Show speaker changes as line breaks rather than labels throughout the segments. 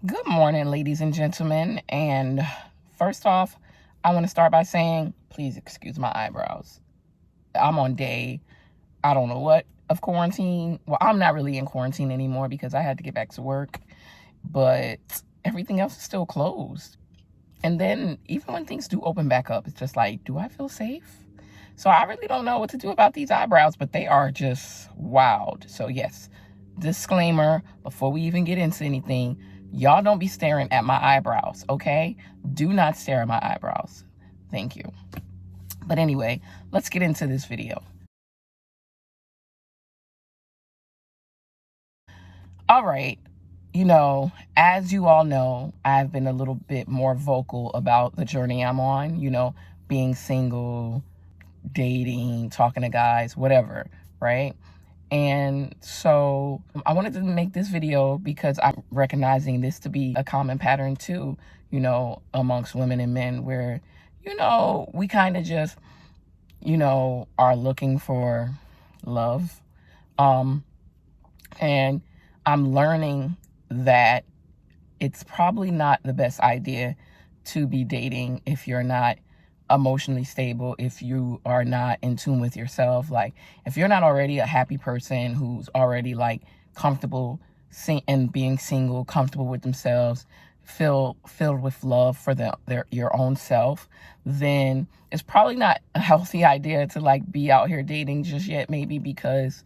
Good morning, ladies and gentlemen. And first off, I want to start by saying, please excuse my eyebrows. I'm on day, I don't know what, of quarantine. Well, I'm not really in quarantine anymore because I had to get back to work, but everything else is still closed. And then even when things do open back up, it's just like, do I feel safe? So I really don't know what to do about these eyebrows, but they are just wild. So yes, disclaimer, before we even get into anything, y'all don't be staring at my eyebrows, okay? Do not stare at my eyebrows. Thank you. But anyway, let's get into this video. All right. As you all know, I've been a little bit more vocal about the journey I'm on, being single, dating, talking to guys, whatever, right? And so I wanted to make this video because I'm recognizing this to be a common pattern too, amongst women and men where, we kind of just, are looking for love. And I'm learning that it's probably not the best idea to be dating if you're not emotionally stable, if you are not in tune with yourself. Like, if you're not already a happy person who's already like comfortable and being single, comfortable with themselves, filled with love for your own self, then it's probably not a healthy idea to like be out here dating just yet, maybe because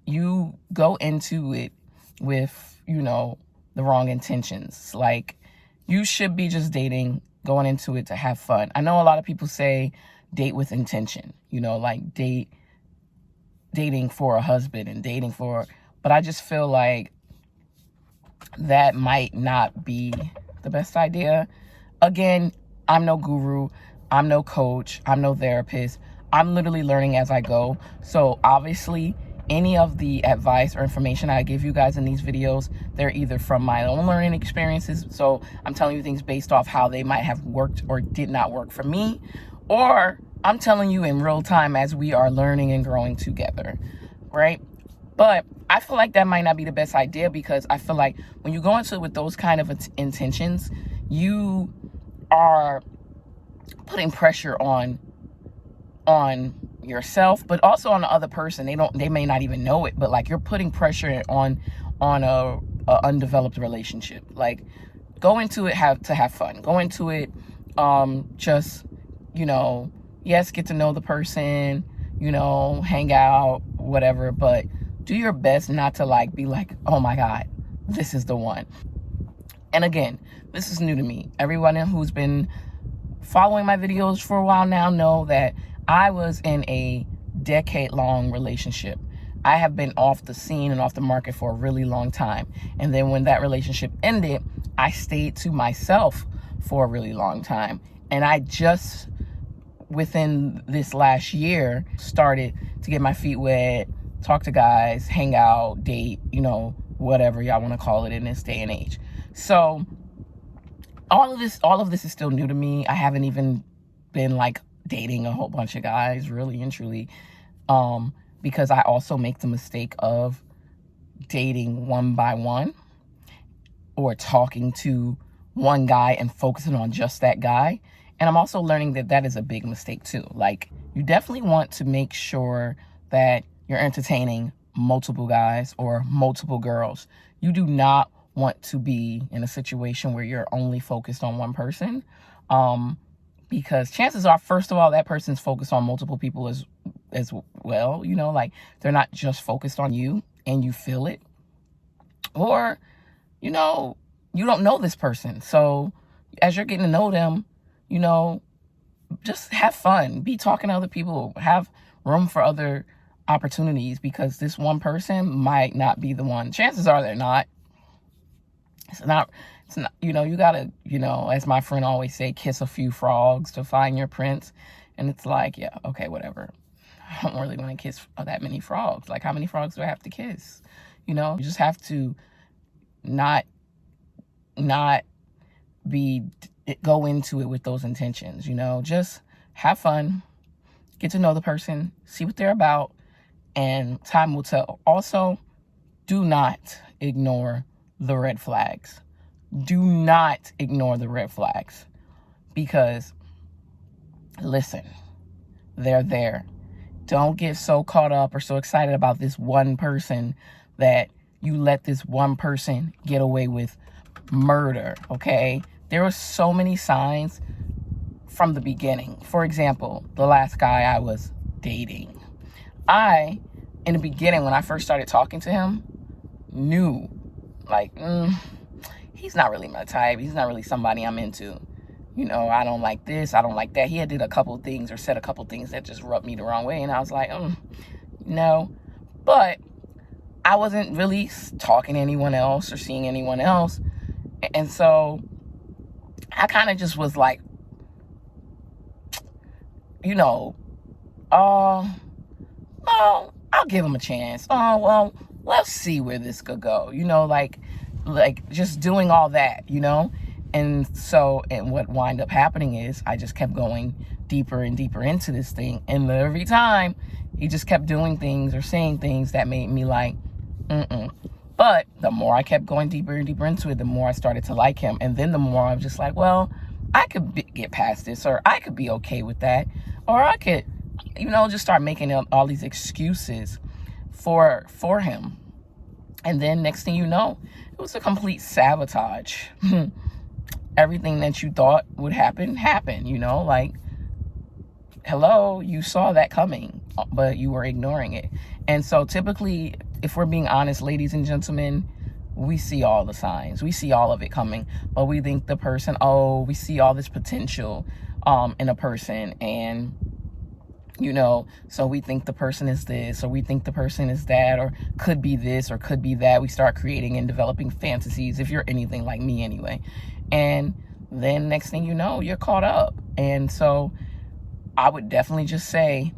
you go into it with, the wrong intentions. Like, you should be just dating, going into it to have fun. I know a lot of people say date with intention, like dating for a husband and but I just feel like that might not be the best idea. Again, I'm no guru, I'm no coach, I'm no therapist. I'm literally learning as I go. So obviously, any of the advice or information I give you guys in these videos, they're either from my own learning experiences. So I'm telling you things based off how they might have worked or did not work for me, or I'm telling you in real time as we are learning and growing together, right? But I feel like that might not be the best idea because I feel like when you go into it with those kind of intentions, you are putting pressure on yourself, but also on the other person. They may not even know it, but like you're putting pressure on a undeveloped relationship. Like, go into it to have fun. Go into it just, yes, get to know the person, hang out, whatever, but do your best not to like be like, oh my God, this is the one. And again, this is new to me. Everyone who's been following my videos for a while now know that I was in a decade-long relationship. I have been off the scene and off the market for a really long time. And then when that relationship ended, I stayed to myself for a really long time. And I just, within this last year, started to get my feet wet, talk to guys, hang out, date, whatever y'all want to call it in this day and age. So all of this is still new to me. I haven't even been like dating a whole bunch of guys, really and truly, because I also make the mistake of dating one by one or talking to one guy and focusing on just that guy. And I'm also learning that that is a big mistake too. Like, you definitely want to make sure that you're entertaining multiple guys or multiple girls. You do not want to be in a situation where you're only focused on one person. Because chances are, first of all, that person's focused on multiple people as well, like they're not just focused on you and you feel it. Or, you don't know this person. So as you're getting to know them, just have fun, be talking to other people, have room for other opportunities, because this one person might not be the one. Chances are they're not. It's not, you gotta, as my friend always say, kiss a few frogs to find your prince. And it's like, yeah, okay, whatever. I don't really want to kiss that many frogs. Like, how many frogs do I have to kiss? You just have to not go into it with those intentions, just have fun, get to know the person, see what they're about, and time will tell. Also, do not ignore the red flags. Do not ignore the red flags, because listen, they're there. Don't get so caught up or so excited about this one person that you let this one person get away with murder, okay? There were so many signs from the beginning. For example, the last guy I was dating. In the beginning, when I first started talking to him, knew, like, he's not really my type. He's not really somebody I'm into. You know, I don't like this, I don't like that. He had did a couple things or said a couple things that just rubbed me the wrong way. And I was like, no. But I wasn't really talking to anyone else or seeing anyone else. And so I kind of just was like, you know, well, I'll give him a chance. Oh, well, let's see where this could go. You know, like just doing all that, you know? And what wind up happening is I just kept going deeper and deeper into this thing. And every time he just kept doing things or saying things that made me like, But the more I kept going deeper and deeper into it, the more I started to like him. And then the more I was just like, well, I could get past this, or I could be okay with that. Or I could, just start making all these excuses for him. And then next thing you know, it was a complete sabotage. Everything that you thought would happen, happened, like, hello, you saw that coming, but you were ignoring it. And so typically, if we're being honest, ladies and gentlemen, we see all the signs. We see all of it coming, but we think the person, we see all this potential in a person. And, so we think the person is this, or we think the person is that, or could be this, or could be that. We start creating and developing fantasies, if you're anything like me anyway. And then next thing you know, you're caught up. And so I would definitely just say,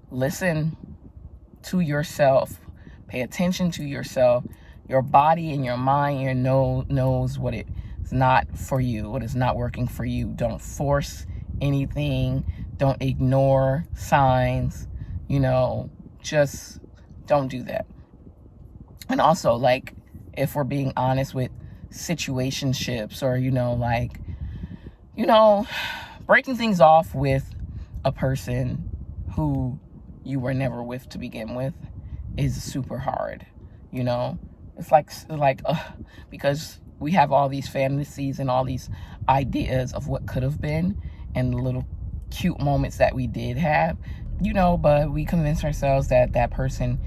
listen to yourself. Pay attention to yourself. Your body and your mind knows what is not for you, what is not working for you. Don't force anything. Don't ignore signs. Just don't do that. And also, like, if we're being honest with situationships, or, breaking things off with a person who you were never with to begin with is super hard. It's like because we have all these fantasies and all these ideas of what could have been, and the little cute moments that we did have, but we convince ourselves that that person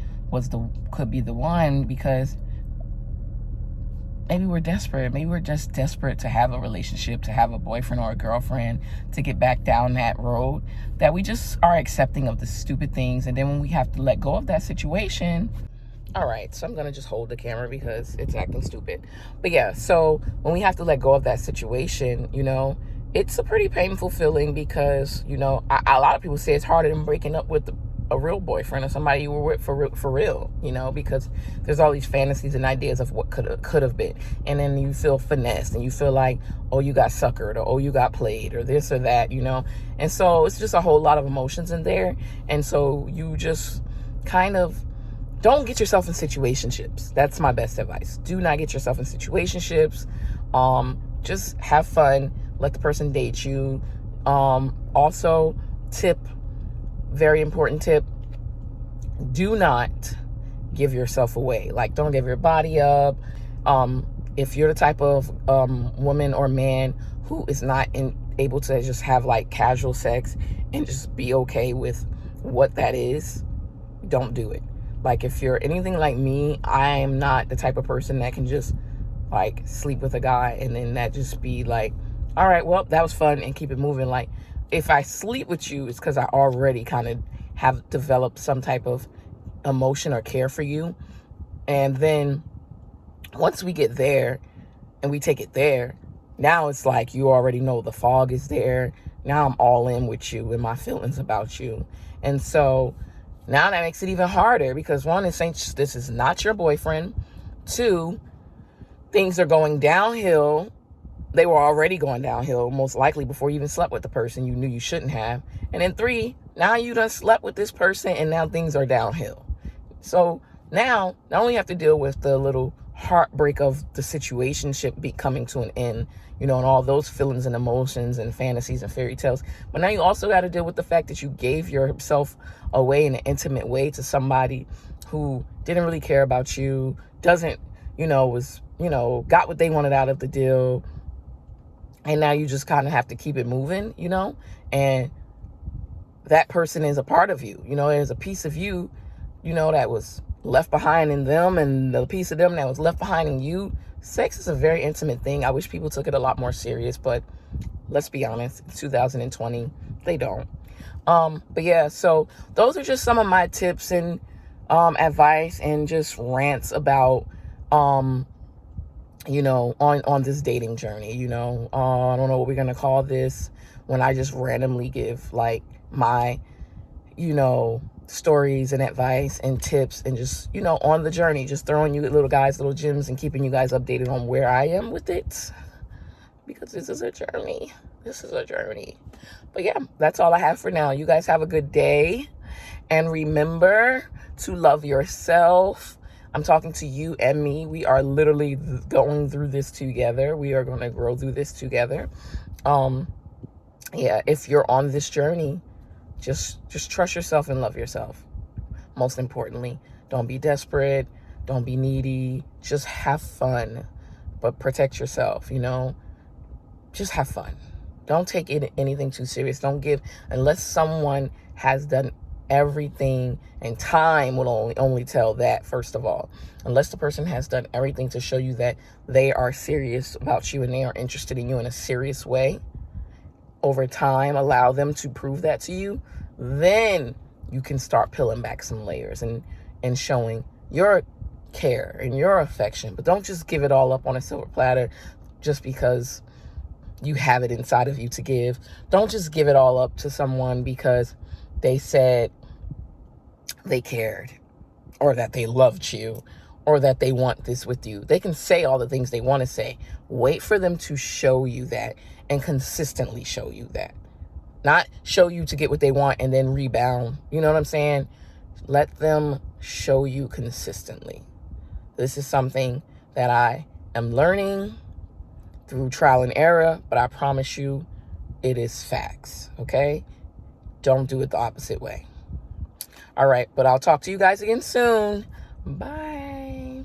could be the one, because maybe we're desperate. Maybe we're just desperate to have a relationship, to have a boyfriend or a girlfriend, to get back down that road, that we just are accepting of the stupid things. And then when we have to let go of that situation, all right, so I'm going to just hold the camera because it's acting stupid. But yeah, so when we have to let go of that situation, it's a pretty painful feeling, because, a lot of people say it's harder than breaking up with a real boyfriend or somebody you were with for real, because there's all these fantasies and ideas of what could have been. And then you feel finessed, and you feel like, you got suckered, or you got played, or this or that, And so it's just a whole lot of emotions in there. And so you just kind of don't get yourself in situationships. That's my best advice. Do not get yourself in situationships. Just have fun. Let the person date you. Also, very important tip, do not give yourself away. Like, don't give your body up. If you're the type of woman or man who is not able to just have like casual sex and just be okay with what that is, don't do it. Like, if you're anything like me, I am not the type of person that can just like sleep with a guy and then that just be like, all right, well, that was fun, and keep it moving. Like, if I sleep with you, it's because I already kind of have developed some type of emotion or care for you. And then once we get there and we take it there, now it's like you already know the fog is there. Now I'm all in with you and my feelings about you. And so now that makes it even harder, because one, this is not your boyfriend. Two, things are going downhill. They were already going downhill, most likely before you even slept with the person you knew you shouldn't have. And then three, now you done slept with this person, and now things are downhill. So now, not only have to deal with the little heartbreak of the situationship be coming to an end, and all those feelings and emotions and fantasies and fairy tales. But now you also got to deal with the fact that you gave yourself away in an intimate way to somebody who didn't really care about you, doesn't, was, got what they wanted out of the deal. And now you just kind of have to keep it moving, and that person is a part of you, there's a piece of you, that was left behind in them, and the piece of them that was left behind in you. Sex is a very intimate thing. I wish people took it a lot more serious, but let's be honest, 2020, they don't. But yeah, so those are just some of my tips and advice and just rants about on this dating journey. I don't know what we're gonna call this when I just randomly give like my stories and advice and tips, and just on the journey, just throwing you little gems and keeping you guys updated on where I am with it, because this is a journey. But yeah, that's all I have for now. You guys have a good day, and remember to love yourself. I'm talking to you and me. We are literally going through this together. We are going to grow through this together. If you're on this journey, just trust yourself and love yourself. Most importantly, don't be desperate. Don't be needy. Just have fun, but protect yourself, just have fun. Don't take anything too serious. Don't give, unless someone has done everything, and time will only tell that, first of all. Unless the person has done everything to show you that they are serious about you and they are interested in you in a serious way, over time, allow them to prove that to you, then you can start peeling back some layers and showing your care and your affection. But don't just give it all up on a silver platter just because you have it inside of you to give. Don't just give it all up to someone because they said they cared, or that they loved you, or that they want this with you. They can say all the things they want to say. Wait for them to show you that, and consistently show you that. Not show you to get what they want and then rebound. You know what I'm saying? Let them show you consistently. This is something that I am learning through trial and error, but I promise you it is facts, okay? Don't do it the opposite way. All right, but I'll talk to you guys again soon. Bye.